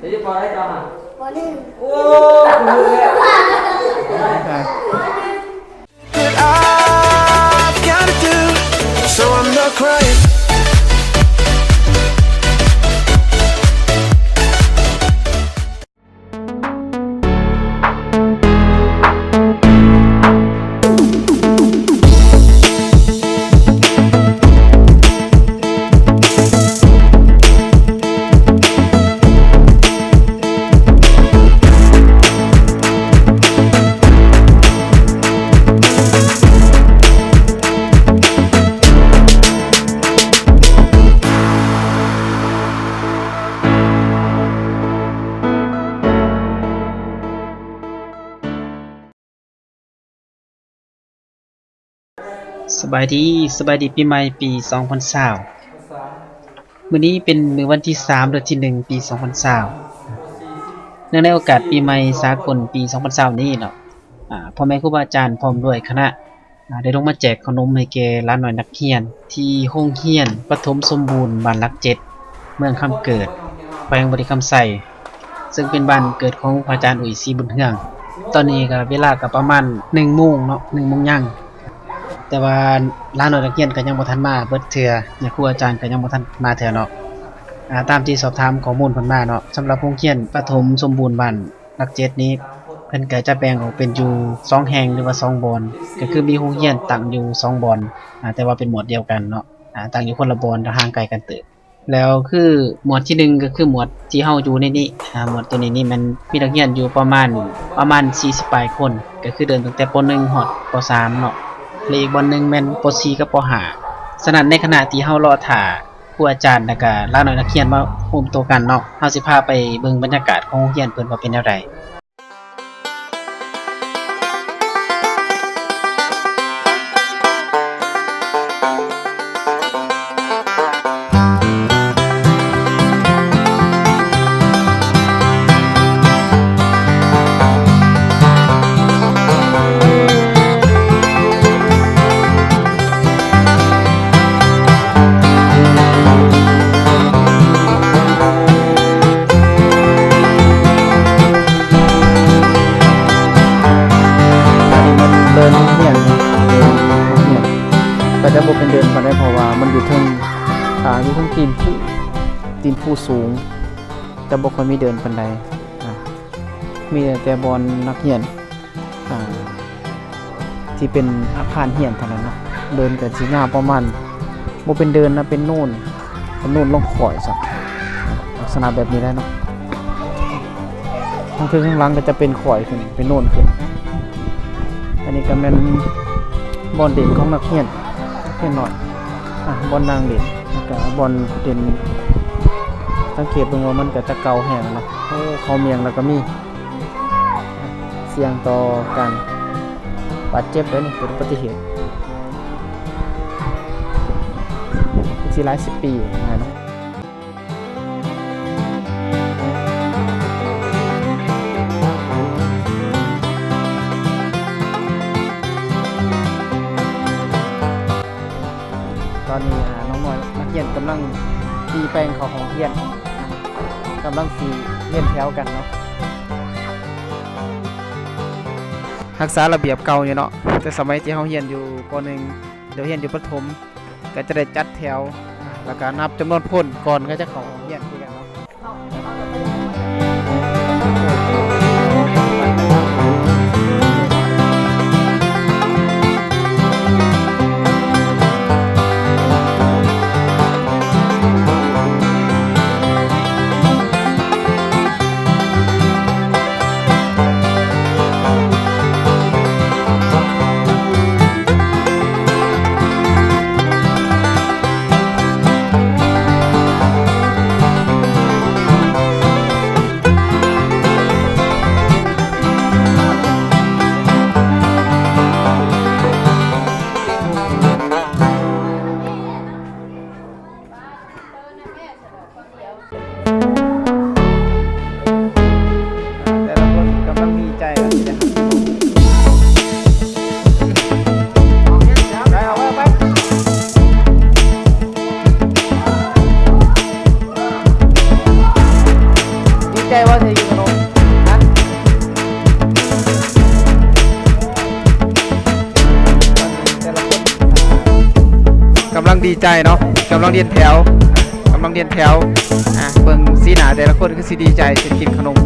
Jadi pernah itu apa? Pernah. Oh, bener. I've gotta do so I'm not crying.สบายดีปีใหม่ปี2020มื้อนี้เป็นมื้อวันที่3เดือนที่1ปี2020เนื่องในโอกาสปีใหม่สากลปี2020นี้เนาะพ่อแม่ครูบาอาจารย์พร้อมด้วยคณะได้ลงมาแจกขนมให้แก่หลานน้อยนักเรียนที่โรงเรียนประถมสมบูรณ์บ้านหลัก7เมืองคำเกิดแขวงบริคำไสซึ่งเป็นบ้านเกิดของพระอาจารย์อุ๋ยศรีบุญเฮืองตอนนี้ก็เวลาก็ประมาณ 1:00 นเนาะ 1:00 นยังแต่ว่าหลานน้อยนักเรียนก็ยังบ่ทันมาเบิดเทื่อครูอาจารย์ก็ยังบ่ทันมาเทื่อเนาะตามที่สอบถามข้อมูลเพิ่นมาเนาะสำหรับโรงเรียนประถมสมบูรณ์บ้านหลัก7นี้เพิ่นก็จะแบ่งออกเป็นอยู่2แห่งหรือว่า2บอนก็คือมีโรงเรียนตั้งอยู่2บอนแต่ว่าเป็นหมวดเดียวกันเนาะตั้งอยู่คนละบอนห่างไกลกันเติบแล้วคือหมวดที่1ก็คือหมวดที่เฮาอยู่ในนี้หมวดตัวนี้นี่มันมีนักเรียนอยู่ประมาณ40ปลายคนก็คือเดินตั้งแต่ป .1 ฮอดป .3 เนาะและอีกบอนหนึ่งแม่นป .4 กับป .5 ฉะนั้นในขณะที่เฮารอท่าครูอาจารย์แล้วก็หลานน้อยนักเรียนมาร่วมตัวกันเนาะเฮาสิพาไปเบิ่งบรรยากาศของโรงเรียนเพิ่นว่าเป็นแนวใดก็จะบ่เป็นเดินปานใดเพราะว่ามันอยู่เทิงตีนผู้สูงจะบ่ค่อยมีเดินปานใดมีแต่บอนนักเรียนที่เป็นอาคารเรียนเท่านั้นเนาะเดินก็สิยาวประมาณบ่เป็นเดินนะเป็นโน่นลงข่อยซะลักษณะแบบนี้ได้เนาะทางข้างหลังก็จะเป็นข่อยขึ้นเป็นโน่นขึ้นอันนี้ก็แม่นบอนเด่นของนักเรียนหน่อยบอลนางเด่นกับบอลเด่นสังเกตดูว่ามันก็จะเก่าแห้งเนาะเขาเมียงแล้วก็มีเสี่ยงต่อการบาดเจ็บได้นี่เป็นอุบัติเหตุที่หลาย10 ปีนะเนาะตอนนี้น้องน้อยนักเรียนกำลังตีแปลงเขาของเรียนกำลังสีเรียนแถวกันเนาะรักษาระเบียบเก่าอยู่เนาะแต่สมัยที่เขาเรียนอยู่ป .1 เดี๋ยวเรียนอยู่ประถมก็จะได้จัดแถวแล้วก็นับจำนวนพ้นก่อนก็จะเข้าของเรียนคือกันเนาะ ใจว่าจะกินขนมนะแต่ละคนกำลังดีใจเนาะกำลังเรียนแถวเบิ่งสีหน้าแต่ละคนก็สิดีใจจะกินขนม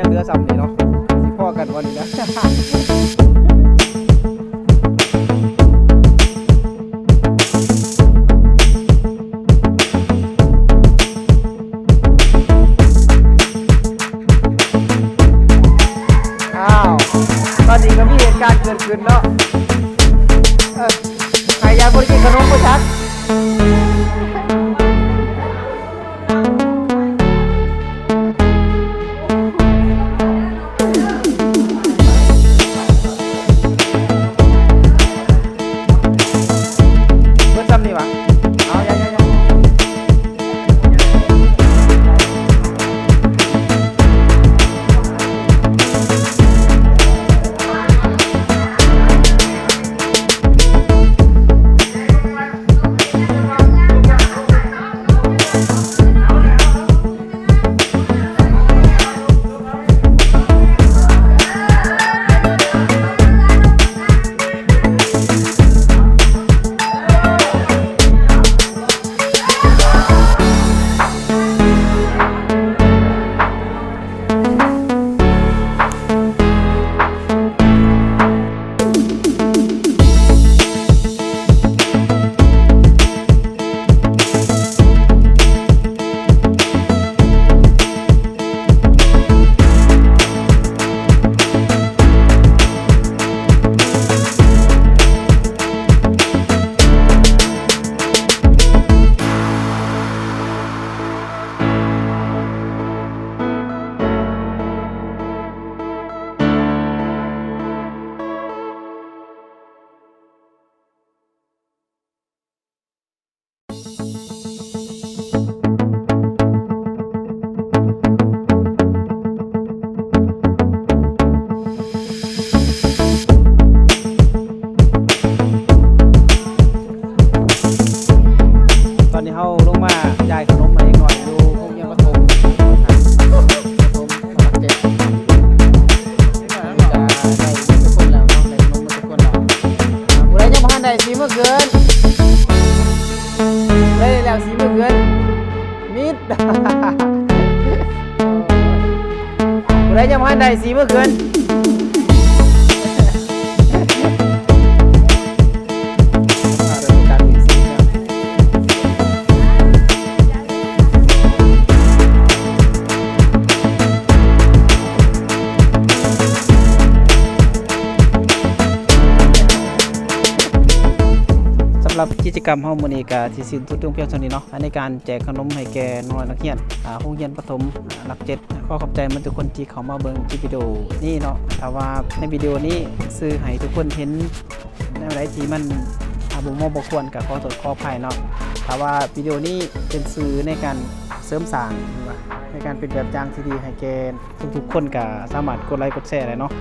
เรือซ้ำนี่เนาะสิพ่อกันวันนี้นะอ้าวตอนนี้ก็มีเหตุการณ์เกิดขึ้นเนาะใครอยากบริกินขนมก็ชักสีเมื่อเกินได้แล้วสีเมื่อเกินมิดผู้ใดยังพันได้สีเมื่อเกินสำหรับกิจกรรมเฮามื้อนี้ก็สิสิ้นสุดลงเพียงเท่านี้เนาะในการแจกขนมให้แก่น้องนักเรียนโรงเรียนประถมหลัก7ขอขอบใจมันทุกคนที่เข้ามาเบิ่งคลิปวิดีโอนี้เนาะถ้าว่าในวิดีโอนี้สื่อให้ทุกคนเห็นในอะไรที่มันบ่เหมาะบ่ควรก็ขอโทษขออภัยเนาะถ้าว่าวิดีโอนี้เป็นสื่อในการเสริมสร้างในการเป็นแบบอย่างที่ดีให้แก่ทุกๆคนก็สามารถกดไลค์กดแชร์ได้เนาะ